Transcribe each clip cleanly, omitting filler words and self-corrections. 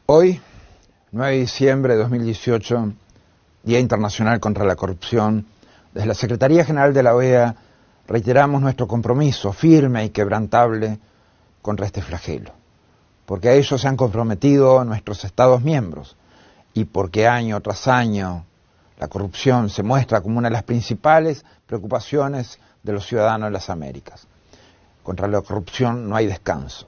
Hoy, 9 de diciembre de 2018, Día Internacional contra la Corrupción, desde la Secretaría General de la OEA reiteramos nuestro compromiso firme y quebrantable contra este flagelo, porque a ello se han comprometido nuestros Estados miembros y porque año tras año la corrupción se muestra como una de las principales preocupaciones de los ciudadanos de las Américas. Contra la corrupción no hay descanso.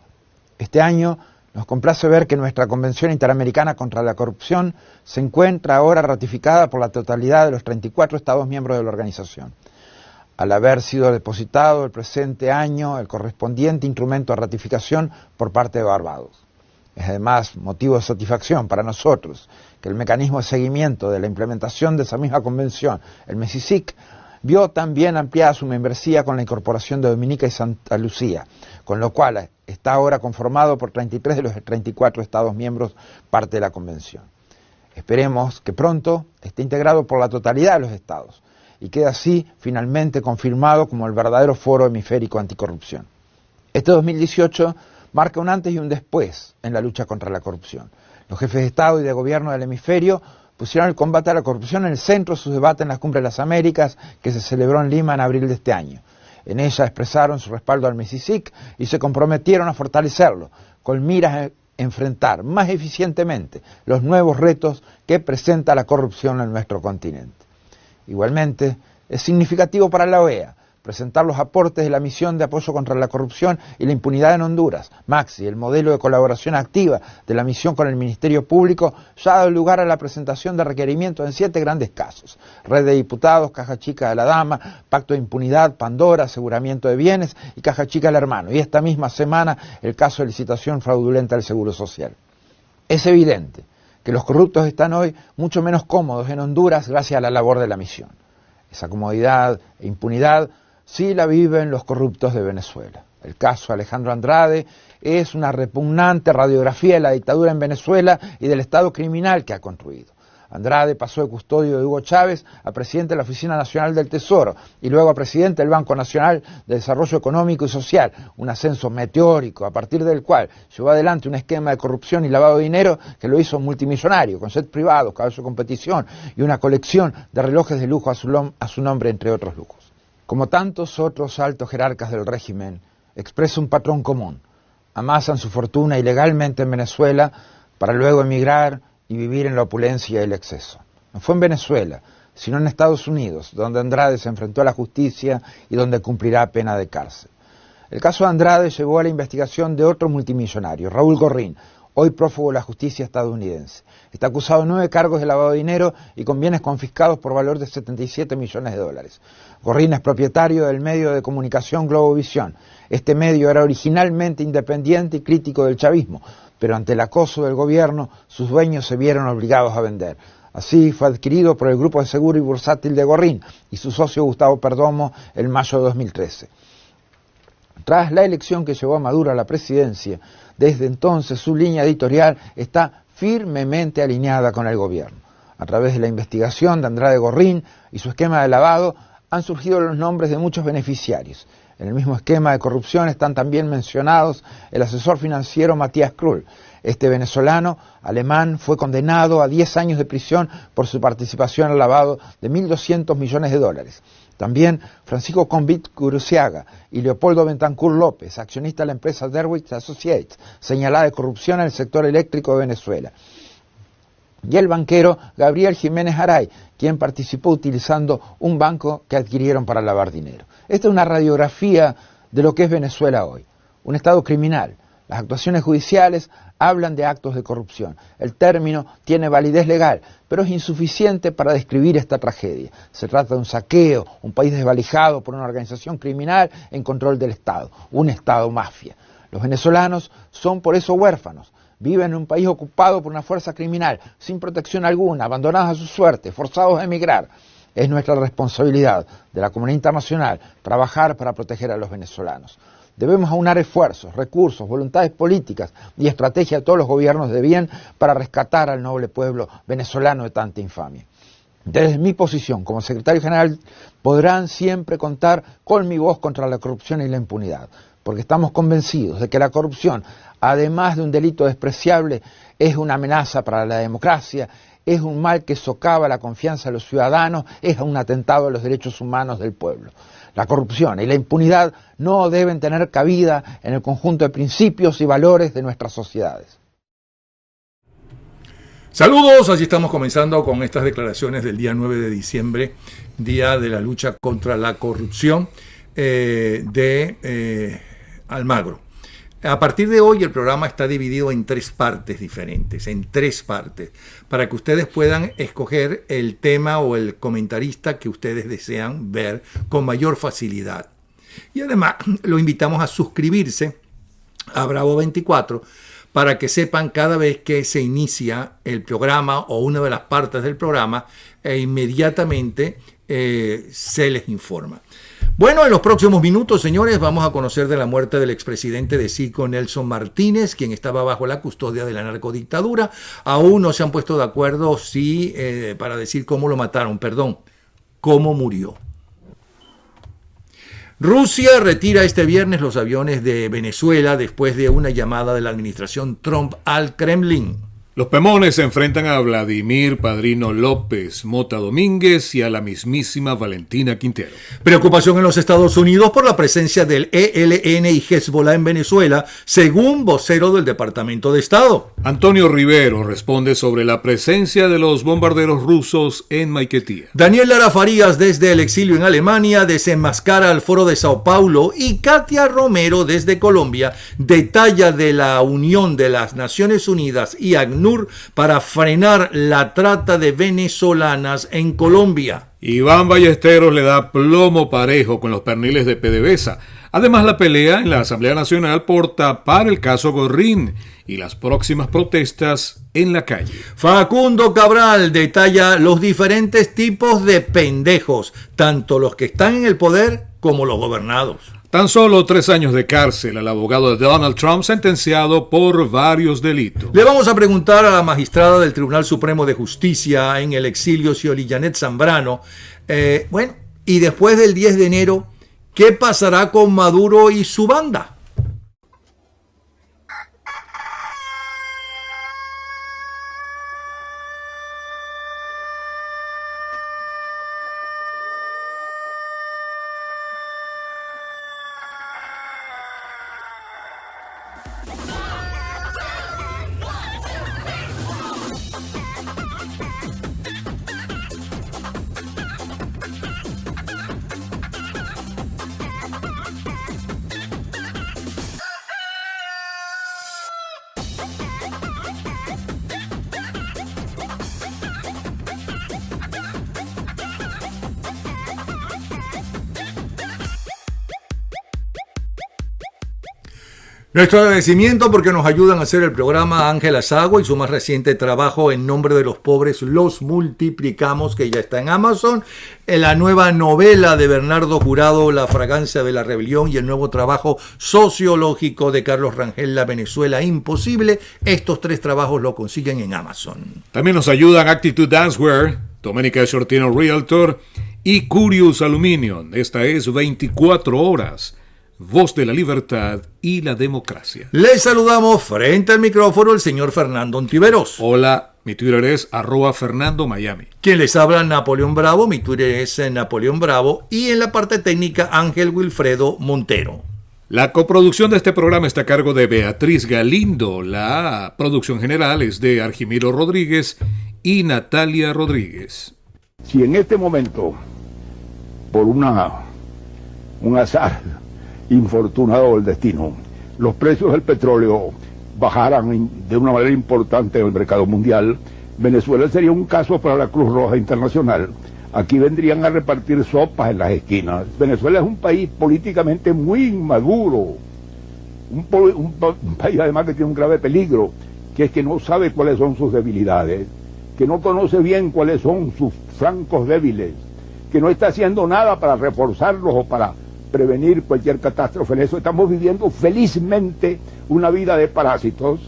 Este año nos complace ver que nuestra Convención Interamericana contra la Corrupción se encuentra ahora ratificada por la totalidad de los 34 Estados miembros de la organización, al haber sido depositado el presente año el correspondiente instrumento de ratificación por parte de Barbados. Es además motivo de satisfacción para nosotros que el mecanismo de seguimiento de la implementación de esa misma convención, el MESICIC, vio también ampliada su membresía con la incorporación de Dominica y Santa Lucía, con lo cual está ahora conformado por 33 de los 34 Estados miembros, parte de la Convención. Esperemos que pronto esté integrado por la totalidad de los Estados y quede así finalmente confirmado como el verdadero foro hemisférico anticorrupción. Este 2018 marca un antes y un después en la lucha contra la corrupción. Los jefes de Estado y de Gobierno del hemisferio pusieron el combate a la corrupción en el centro de sus debates en la Cumbre de las Américas, que se celebró en Lima en abril de este año. En ella expresaron su respaldo al MESICIC y se comprometieron a fortalecerlo, con miras a enfrentar más eficientemente los nuevos retos que presenta la corrupción en nuestro continente. Igualmente, es significativo para la OEA presentar los aportes de la misión de apoyo contra la corrupción y la impunidad en Honduras, MAXI, el modelo de colaboración activa de la misión con el Ministerio Público, ya ha dado lugar a la presentación de requerimientos en 7 grandes casos: Red de Diputados, Caja Chica de la Dama, Pacto de Impunidad, Pandora, Aseguramiento de Bienes y Caja Chica del Hermano, y esta misma semana el caso de licitación fraudulenta del Seguro Social. Es evidente que los corruptos están hoy mucho menos cómodos en Honduras gracias a la labor de la misión. Esa comodidad e impunidad sí la viven los corruptos de Venezuela. El caso Alejandro Andrade es una repugnante radiografía de la dictadura en Venezuela y del Estado criminal que ha construido. Andrade pasó de custodio de Hugo Chávez a presidente de la Oficina Nacional del Tesoro y luego a presidente del Banco Nacional de Desarrollo Económico y Social, un ascenso meteórico a partir del cual llevó adelante un esquema de corrupción y lavado de dinero que lo hizo multimillonario, con jets privados, caballos de competición y una colección de relojes de lujo a su nombre, entre otros lujos. Como tantos otros altos jerarcas del régimen, expresa un patrón común: amasan su fortuna ilegalmente en Venezuela para luego emigrar y vivir en la opulencia y el exceso. No fue en Venezuela, sino en Estados Unidos, donde Andrade se enfrentó a la justicia y donde cumplirá pena de cárcel. El caso de Andrade llevó a la investigación de otro multimillonario, Raúl Gorrín, hoy prófugo de la justicia estadounidense. Está acusado de 9 cargos de lavado de dinero y con bienes confiscados por valor de 77 millones de dólares. Gorrín es propietario del medio de comunicación Globovisión. Este medio era originalmente independiente y crítico del chavismo, pero ante el acoso del gobierno, sus dueños se vieron obligados a vender. Así fue adquirido por el grupo de seguro y bursátil de Gorrín y su socio Gustavo Perdomo en mayo de 2013. Tras la elección que llevó a Maduro a la presidencia, desde entonces su línea editorial está firmemente alineada con el gobierno. A través de la investigación de Andrade Gorrín y su esquema de lavado han surgido los nombres de muchos beneficiarios. En el mismo esquema de corrupción están también mencionados el asesor financiero Matías Krull. Este venezolano alemán fue condenado a 10 años de prisión por su participación en el lavado de 1.200 millones de dólares. También Francisco Convit Guruciaga y Leopoldo Bentancur López, accionista de la empresa Derwich Associates, señalada de corrupción en el sector eléctrico de Venezuela. Y el banquero Gabriel Jiménez Aray, quien participó utilizando un banco que adquirieron para lavar dinero. Esta es una radiografía de lo que es Venezuela hoy, un estado criminal. Las actuaciones judiciales hablan de actos de corrupción. El término tiene validez legal, pero es insuficiente para describir esta tragedia. Se trata de un saqueo, un país desvalijado por una organización criminal en control del Estado, un Estado mafia. Los venezolanos son por eso huérfanos. Viven en un país ocupado por una fuerza criminal, sin protección alguna, abandonados a su suerte, forzados a emigrar. Es nuestra responsabilidad de la comunidad internacional trabajar para proteger a los venezolanos. Debemos aunar esfuerzos, recursos, voluntades políticas y estrategia de todos los gobiernos de bien para rescatar al noble pueblo venezolano de tanta infamia. Desde mi posición como secretario general podrán siempre contar con mi voz contra la corrupción y la impunidad, porque estamos convencidos de que la corrupción además de un delito despreciable, es una amenaza para la democracia, es un mal que socava la confianza de los ciudadanos, es un atentado a los derechos humanos del pueblo. La corrupción y la impunidad no deben tener cabida en el conjunto de principios y valores de nuestras sociedades. Saludos, así estamos comenzando con estas declaraciones del día 9 de diciembre, día de la lucha contra la corrupción de Almagro. A partir de hoy el programa está dividido en 3 partes diferentes, para que ustedes puedan escoger el tema o el comentarista que ustedes desean ver con mayor facilidad. Y además lo invitamos a suscribirse a Bravo 24 para que sepan cada vez que se inicia el programa o una de las partes del programa e inmediatamente se les informa. Bueno, en los próximos minutos, señores, vamos a conocer de la muerte del expresidente de Cico, Nelson Martínez, quien estaba bajo la custodia de la narcodictadura. Aún no se han puesto de acuerdo para decir cómo lo mataron, cómo murió. Rusia retira este viernes los aviones de Venezuela después de una llamada de la administración Trump al Kremlin. Los Pemones se enfrentan a Vladimir Padrino López, Mota Domínguez y a la mismísima Valentina Quintero. Preocupación en los Estados Unidos por la presencia del ELN y Hezbollah en Venezuela, según vocero del Departamento de Estado. Antonio Rivero responde sobre la presencia de los bombarderos rusos en Maiquetía. Daniel Lara Farías, desde el exilio en Alemania, desenmascara al Foro de Sao Paulo, y Katia Romero, desde Colombia, detalla de la unión de las Naciones Unidas y ACNUR para frenar la trata de venezolanas en Colombia. Iván Ballesteros le da plomo parejo con los perniles de PDVSA. Además, la pelea en la Asamblea Nacional por tapar el caso Gorrín y las próximas protestas en la calle. Facundo Cabral detalla los diferentes tipos de pendejos, tanto los que están en el poder como los gobernados. Tan solo 3 años de cárcel al abogado de Donald Trump, sentenciado por varios delitos. Le vamos a preguntar a la magistrada del Tribunal Supremo de Justicia en el exilio, Scioli Janet Zambrano, y después del 10 de enero, ¿qué pasará con Maduro y su banda? Nuestro agradecimiento porque nos ayudan a hacer el programa Ángela Sagua y su más reciente trabajo En nombre de los pobres los multiplicamos, que ya está en Amazon, en la nueva novela de Bernardo Jurado, La fragancia de la rebelión, y el nuevo trabajo sociológico de Carlos Rangel, La Venezuela imposible. Estos 3 trabajos lo consiguen en Amazon. También nos ayudan Actitude Dancewear, Doménica Shortino Realtor y Curious Aluminium. Esta es 24 horas. Voz de la libertad y la democracia. Les saludamos frente al micrófono el señor Fernando Ontiveros. Hola, mi Twitter es @FernandoMiami. Quien les habla, Napoleón Bravo, mi Twitter es Napoleón Bravo, y en la parte técnica Ángel Wilfredo Montero. La coproducción de este programa está a cargo de Beatriz Galindo. La producción general es de Argimiro Rodríguez y Natalia Rodríguez. Si en este momento, por un azar infortunado del destino, los precios del petróleo bajaran de una manera importante en el mercado mundial, Venezuela sería un caso para la Cruz Roja Internacional. Aquí vendrían a repartir sopas en las esquinas. Venezuela es un país políticamente muy inmaduro, un país además que tiene un grave peligro, que es que no sabe cuáles son sus debilidades, que no conoce bien cuáles son sus flancos débiles, que no está haciendo nada para reforzarlos o para prevenir cualquier catástrofe. En eso estamos viviendo felizmente una vida de parásitos.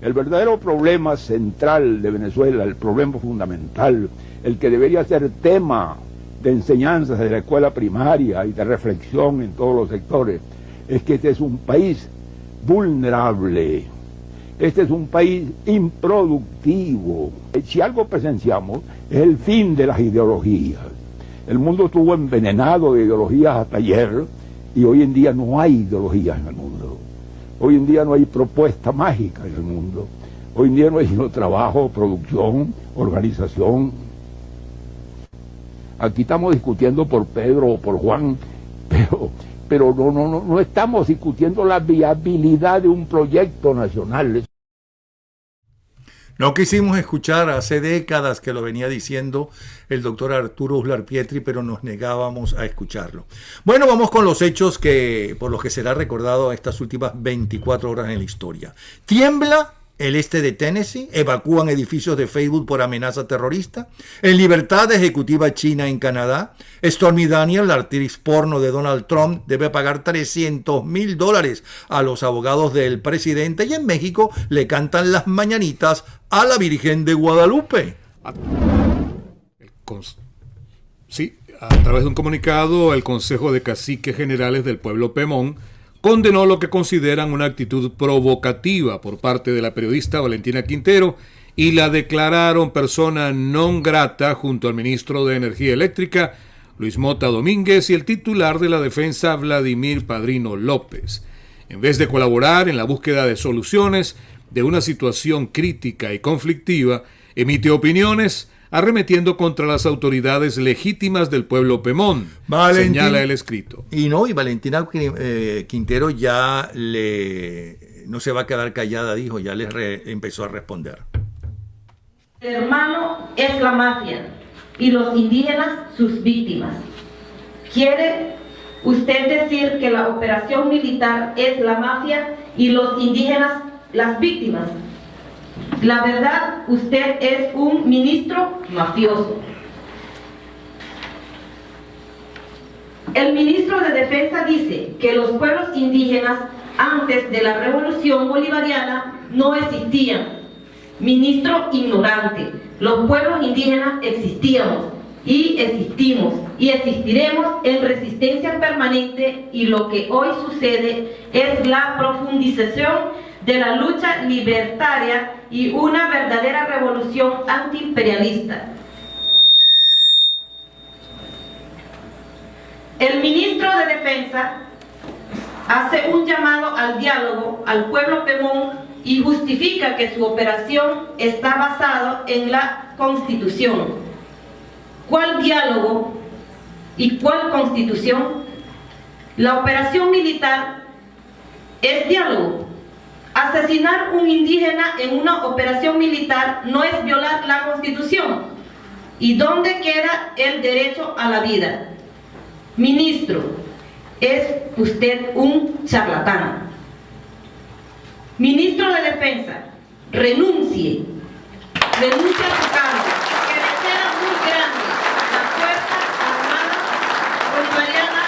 El verdadero problema central de Venezuela, el problema fundamental, el que debería ser tema de enseñanzas de la escuela primaria y de reflexión en todos los sectores, es que este es un país vulnerable. Este es un país improductivo. Si algo presenciamos es el fin de las ideologías. El mundo estuvo envenenado de ideologías hasta ayer y hoy en día no hay ideologías en el mundo. Hoy en día no hay propuesta mágica en el mundo. Hoy en día no hay sino trabajo, producción, organización. Aquí estamos discutiendo por Pedro o por Juan, pero no estamos discutiendo la viabilidad de un proyecto nacional. No quisimos escuchar, hace décadas que lo venía diciendo el doctor Arturo Uslar Pietri, pero nos negábamos a escucharlo. Bueno, vamos con los hechos por los que será recordado estas últimas 24 horas en la historia. Tiembla el este de Tennessee, evacúan edificios de Facebook por amenaza terrorista, en libertad ejecutiva China en Canadá, Stormy Daniels, la actriz porno de Donald Trump, debe pagar $300,000 a los abogados del presidente, y en México le cantan las mañanitas a la Virgen de Guadalupe. Sí, a través de un comunicado, el Consejo de Caciques Generales del Pueblo Pemón condenó lo que consideran una actitud provocativa por parte de la periodista Valentina Quintero y la declararon persona non grata junto al ministro de Energía Eléctrica, Luis Mota Domínguez, y el titular de la Defensa, Vladimir Padrino López. En vez de colaborar en la búsqueda de soluciones de una situación crítica y conflictiva, emite opiniones arremetiendo contra las autoridades legítimas del pueblo Pemón, señala el escrito. Y Valentina Quintero ya no se va a quedar callada, dijo, ya empezó a responder. El hermano es la mafia y los indígenas sus víctimas. ¿Quiere usted decir que la operación militar es la mafia y los indígenas las víctimas? La verdad, usted es un ministro mafioso. El ministro de Defensa dice que los pueblos indígenas antes de la revolución bolivariana no existían. Ministro ignorante, los pueblos indígenas existíamos y existimos y existiremos en resistencia permanente, y lo que hoy sucede es la profundización de la lucha libertaria y una verdadera revolución antiimperialista. El ministro de Defensa hace un llamado al diálogo al pueblo Pemón y justifica que su operación está basada en la Constitución. ¿Cuál diálogo y cuál Constitución? La operación militar es diálogo. Asesinar un indígena en una operación militar no es violar la Constitución. ¿Y dónde queda el derecho a la vida? Ministro, es usted un charlatán. Ministro de Defensa, renuncie a su cargo, que le queda muy grande la Fuerza Armada Bolivariana.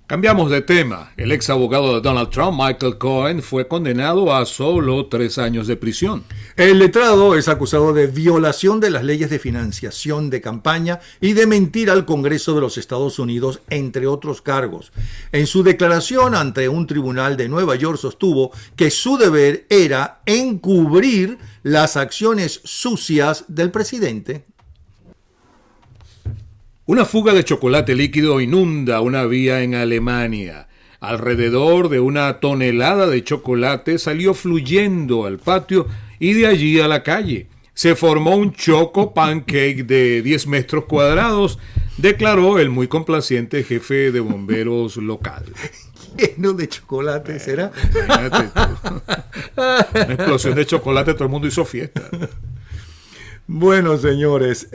Cambiamos de tema. El ex abogado de Donald Trump, Michael Cohen, fue condenado a solo 3 años de prisión. El letrado es acusado de violación de las leyes de financiación de campaña y de mentir al Congreso de los Estados Unidos, entre otros cargos. En su declaración ante un tribunal de Nueva York sostuvo que su deber era encubrir las acciones sucias del presidente. Una fuga de chocolate líquido inunda una vía en Alemania. Alrededor de 1 tonelada de chocolate salió fluyendo al patio y de allí a la calle. Se formó un choco pancake de 10 metros cuadrados, declaró el muy complaciente jefe de bomberos local. Lleno de chocolate, ¿será? Una explosión de chocolate, todo el mundo hizo fiesta. Bueno, señores,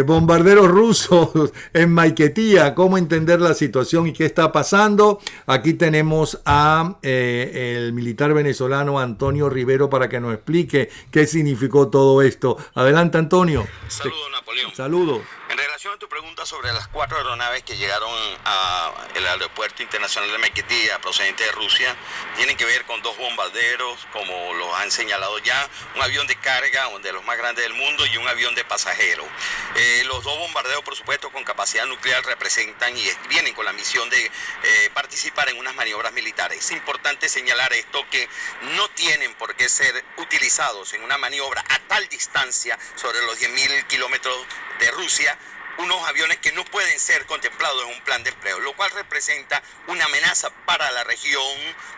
bombarderos rusos en Maiquetía, ¿cómo entender la situación y qué está pasando? Aquí tenemos a el militar venezolano Antonio Rivero para que nos explique qué significó todo esto. Adelante, Antonio. Saludos, Napoleón. Saludos. En relación relación a tu pregunta sobre las 4 aeronaves que llegaron al aeropuerto internacional de Maiquetía procedente de Rusia, tienen que ver con 2 bombarderos, como los han señalado ya, un avión de carga, uno de los más grandes del mundo, y un avión de pasajeros. Los 2 bombarderos, por supuesto, con capacidad nuclear, representan y vienen con la misión de participar en unas maniobras militares. Es importante señalar esto, que no tienen por qué ser utilizados en una maniobra a tal distancia sobre los 10.000 kilómetros de Rusia, unos aviones que no pueden ser contemplados en un plan de empleo, lo cual representa una amenaza para la región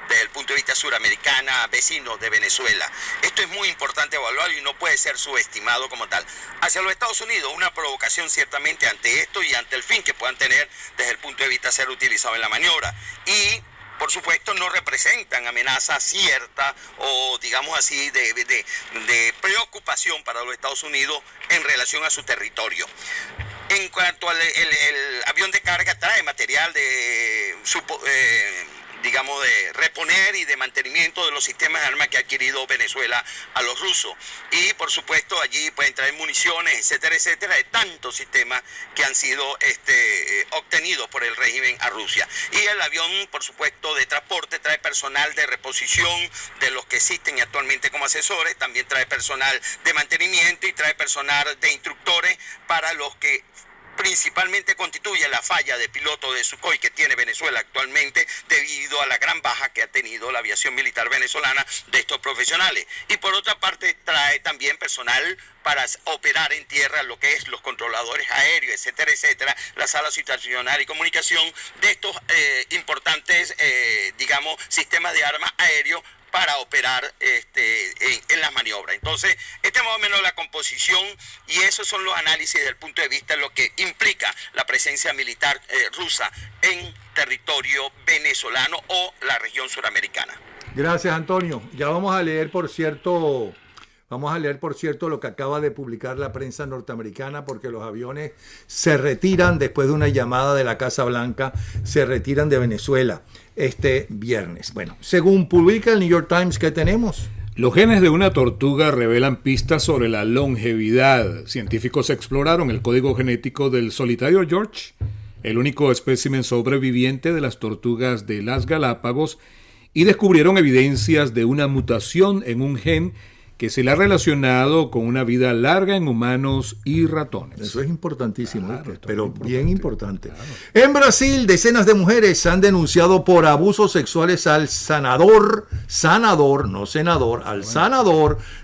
desde el punto de vista suramericana, vecinos de Venezuela. Esto es muy importante evaluarlo y no puede ser subestimado como tal. Hacia los Estados Unidos, una provocación ciertamente ante esto y ante el fin que puedan tener desde el punto de vista ser utilizado en la maniobra. Y por supuesto, no representan amenaza cierta o, digamos así, de preocupación para los Estados Unidos en relación a su territorio. En cuanto al el avión de carga, trae material de reponer y de mantenimiento de los sistemas de armas que ha adquirido Venezuela a los rusos. Y por supuesto allí pueden traer municiones, etcétera, etcétera, de tantos sistemas que han sido obtenidos por el régimen a Rusia. Y el avión, por supuesto, de transporte trae personal de reposición de los que existen actualmente como asesores, también trae personal de mantenimiento y trae personal de instructores para los que principalmente constituye la falla de piloto de Sukhoi que tiene Venezuela actualmente debido a la gran baja que ha tenido la aviación militar venezolana de estos profesionales. Y por otra parte trae también personal para operar en tierra lo que es los controladores aéreos, etcétera, etcétera, la sala situacional y comunicación de estos importantes, sistemas de armas aéreos para operar en las maniobras. Entonces, esta es más o menos la composición y esos son los análisis desde el punto de vista de lo que implica la presencia militar rusa en territorio venezolano o la región suramericana. Gracias, Antonio. Ya vamos a leer, por cierto, lo que acaba de publicar la prensa norteamericana, porque los aviones se retiran después de una llamada de la Casa Blanca, se retiran de Venezuela este viernes. Bueno, según publica el New York Times, ¿qué tenemos? Los genes de una tortuga revelan pistas sobre la longevidad. Científicos exploraron el código genético del solitario George, el único espécimen sobreviviente de las tortugas de las Galápagos, y descubrieron evidencias de una mutación en un gen que se le ha relacionado con una vida larga en humanos y ratones. Eso es importantísimo, claro, pero bien importante. Claro. En Brasil, decenas de mujeres han denunciado por abusos sexuales al sanador,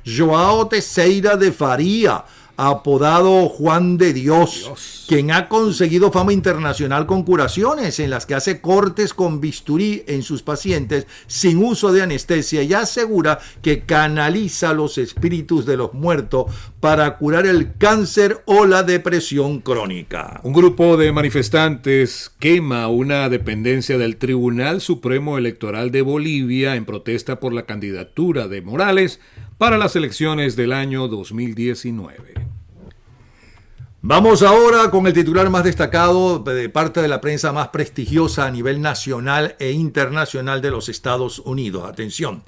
João Teixeira de Faria, apodado Juan de Dios, quien ha conseguido fama internacional con curaciones en las que hace cortes con bisturí en sus pacientes sin uso de anestesia y asegura que canaliza los espíritus de los muertos para curar el cáncer o la depresión crónica. Un grupo de manifestantes quema una dependencia del Tribunal Supremo Electoral de Bolivia en protesta por la candidatura de Morales para las elecciones del año 2019. Vamos ahora con el titular más destacado de parte de la prensa más prestigiosa a nivel nacional e internacional de los Estados Unidos. Atención.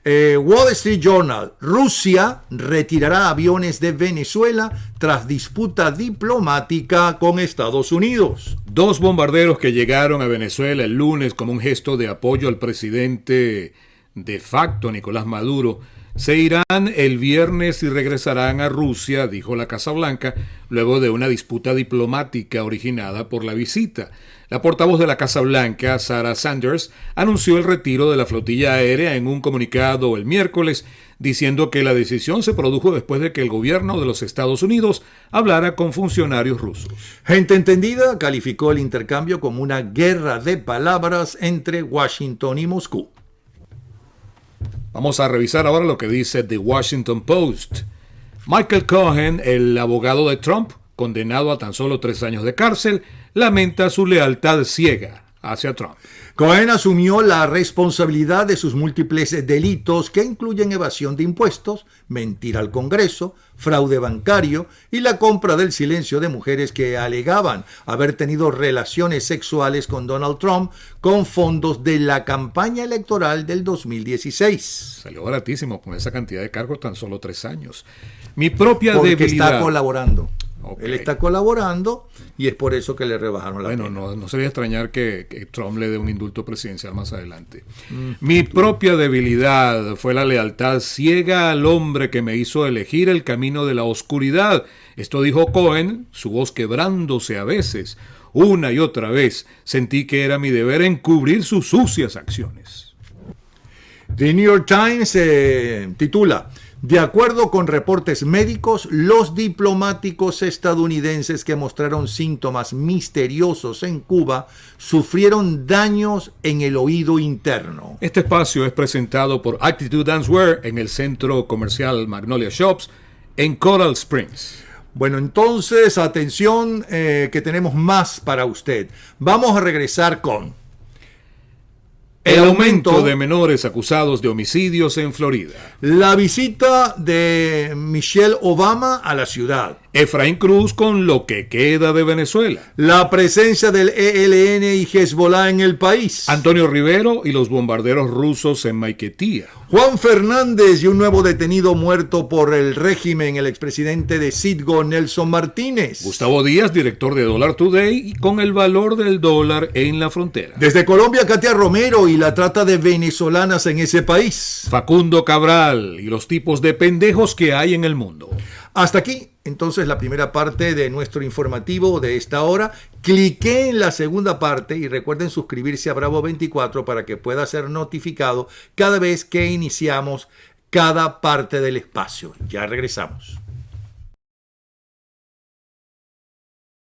Wall Street Journal: Rusia retirará aviones de Venezuela tras disputa diplomática con Estados Unidos. 2 bombarderos que llegaron a Venezuela el lunes como un gesto de apoyo al presidente de facto, Nicolás Maduro, se irán el viernes y regresarán a Rusia, dijo la Casa Blanca, luego de una disputa diplomática originada por la visita. La portavoz de la Casa Blanca, Sarah Sanders, anunció el retiro de la flotilla aérea en un comunicado el miércoles, diciendo que la decisión se produjo después de que el gobierno de los Estados Unidos hablara con funcionarios rusos. Gente entendida calificó el intercambio como una guerra de palabras entre Washington y Moscú. Vamos a revisar ahora lo que dice The Washington Post. Michael Cohen, el abogado de Trump, condenado a tan solo 3 años de cárcel, lamenta su lealtad ciega hacia Trump. Cohen asumió la responsabilidad de sus múltiples delitos que incluyen evasión de impuestos, mentira al Congreso, fraude bancario y la compra del silencio de mujeres que alegaban haber tenido relaciones sexuales con Donald Trump con fondos de la campaña electoral del 2016. Salió baratísimo con esa cantidad de cargos, tan solo 3 años. Mi propia Porque debilidad. está colaborando. Ok. Él está colaborando y es por eso que le rebajaron la Bueno, pena. no sería extrañar que Trump le dé un indulto presidencial más adelante. Mi propia debilidad fue la lealtad ciega al hombre que me hizo elegir el camino de la oscuridad. Esto dijo Cohen, su voz quebrándose a veces. Una y otra vez sentí que era mi deber encubrir sus sucias acciones. The New York Times titula: de acuerdo con reportes médicos, los diplomáticos estadounidenses que mostraron síntomas misteriosos en Cuba sufrieron daños en el oído interno. Este espacio es presentado por Attitude Dancewear en el centro comercial Magnolia Shops en Coral Springs. Bueno, entonces, atención, que tenemos más para usted. Vamos a regresar con El aumento de menores acusados de homicidios en Florida. la visita de Michelle Obama a la ciudad. Efraín Cruz con lo que queda de Venezuela. La presencia del ELN y Hezbollah en el país. Antonio Rivero y los bombarderos rusos en Maiquetía. Juan Fernández y un nuevo detenido muerto por el régimen, el expresidente de Citgo, Nelson Martínez. Gustavo Díaz, director de Dollar Today, y con el valor del dólar en la frontera. Desde Colombia, Katia Romero y la trata de venezolanas en ese país. Facundo Cabral y los tipos de pendejos que hay en el mundo. Hasta aquí, entonces, la primera parte de nuestro informativo de esta hora. Cliqué en la segunda parte y recuerden suscribirse a Bravo 24 para que pueda ser notificado cada vez que iniciamos cada parte del espacio. Ya regresamos.